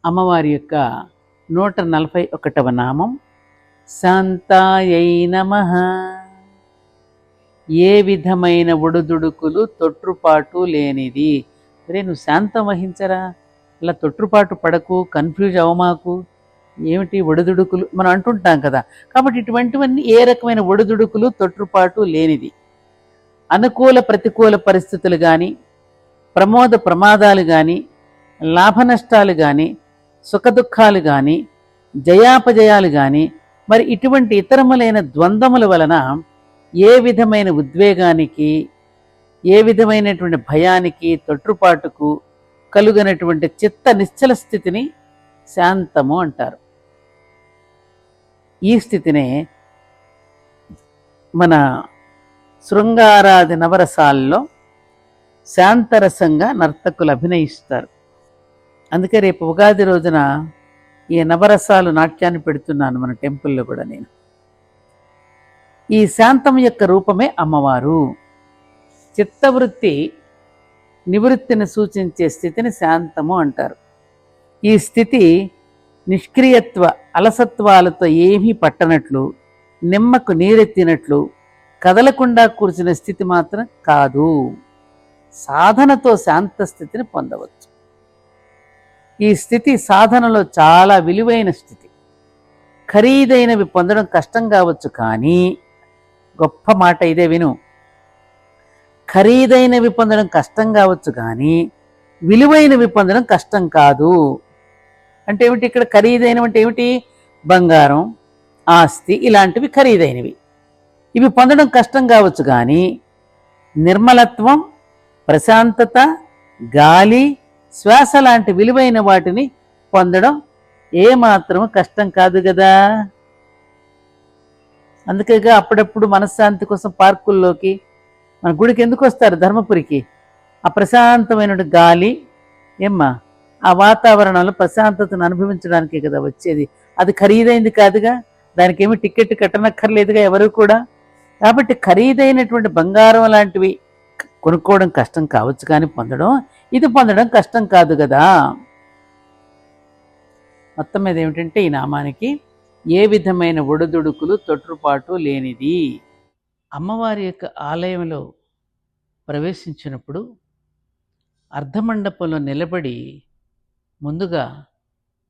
అమ్మవారి యొక్క 141వ నామం శాంతాయై నమః. ఏ విధమైన ఒడుదుడుకులు తొట్రుపాటు లేనిది. అరే నువ్వు శాంతం వహించరా, ఇలా తొట్రుపాటు పడకు, కన్ఫ్యూజ్ అవమాకు, ఏమిటి ఒడిదుడుకులు మనం అంటుంటాం కదా. కాబట్టి ఇటువంటివన్నీ ఏ రకమైన ఒడిదుడుకులు తొట్రుపాటు లేనిది. అనుకూల ప్రతికూల పరిస్థితులు కానీ, ప్రమోద ప్రమాదాలు కానీ, లాభ నష్టాలు కానీ, సుఖదుఖాలు కానీ, జయాపజయాలు కానీ, మరి ఇటువంటి ఇతరములైన ద్వంద్వముల వలన ఏ విధమైన ఉద్వేగానికి, ఏ విధమైనటువంటి భయానికి, తొట్రుపాటుకు కలుగనటువంటి చిత్త నిశ్చల స్థితిని శాంతము అంటారు. ఈ స్థితినే మన శృంగారాది నవరసాల్లో శాంతరసంగా నర్తకులు అభినయిస్తారు. అందుకే రేపు ఉగాది రోజున ఈ నవరసాలు నాట్యాన్ని పెడుతున్నాను మన టెంపుల్లో కూడా నేను. ఈ శాంతం యొక్క రూపమే అమ్మవారు. చిత్తవృత్తి నివృత్తిని సూచించే స్థితిని శాంతము అంటారు. ఈ స్థితి నిష్క్రియత్వ అలసత్వాలతో ఏమీ పట్టనట్లు, నిమ్మకు నీరెత్తినట్లు కదలకుండా కూర్చున్న స్థితి మాత్రం కాదు. సాధనతో శాంత స్థితిని పొందవచ్చు. ఈ స్థితి సాధనలో చాలా విలువైన స్థితి. ఖరీదైనవి పొందడం కష్టం కావచ్చు, కానీ గొప్ప మాట ఇదే విను. ఖరీదైనవి పొందడం కష్టం కావచ్చు, కానీ విలువైనవి పొందడం కష్టం కాదు. అంటే ఏమిటి ఇక్కడ ఖరీదైనవి అంటే ఏమిటి? బంగారం, ఆస్తి, ఇలాంటివి ఖరీదైనవి. ఇవి పొందడం కష్టం కావచ్చు, కానీ నిర్మలత్వం, ప్రశాంతత, గాలి, శ్వాస లాంటి విలువైన వాటిని పొందడం ఏమాత్రం కష్టం కాదు కదా. అందుకేగా అప్పుడప్పుడు మనశ్శాంతి కోసం పార్కుల్లోకి, మన గుడికి ఎందుకు వస్తారు? ధర్మపురికి. ఆ ప్రశాంతమైన గాలి, ఏమ్మా, ఆ వాతావరణంలో ప్రశాంతతను అనుభవించడానికే కదా వచ్చేది. అది ఖరీదైంది కాదుగా, దానికి ఏమి టికెట్ కట్టనక్కర్లేదుగా ఎవరు కూడా. కాబట్టి ఖరీదైనటువంటి బంగారం లాంటివి కొనుక్కోవడం కష్టం కావచ్చు, కానీ ఇది పొందడం కష్టం కాదు కదా. మొత్తం మీద ఏమిటంటే ఈ నామానికి ఏ విధమైన ఒడుదుడుకులు తొట్రుపాటు లేనిది. అమ్మవారి యొక్క ఆలయంలో ప్రవేశించినప్పుడు అర్ధమండపంలో నిలబడి ముందుగా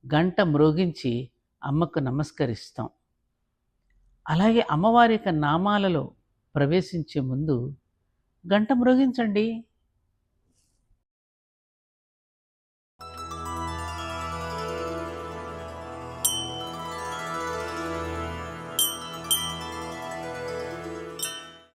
గంట మ్రోగించి అమ్మకు నమస్కరిస్తాం. అలాగే అమ్మవారి యొక్క నామాలలో ప్రవేశించే ముందు గంట మ్రోగించండి.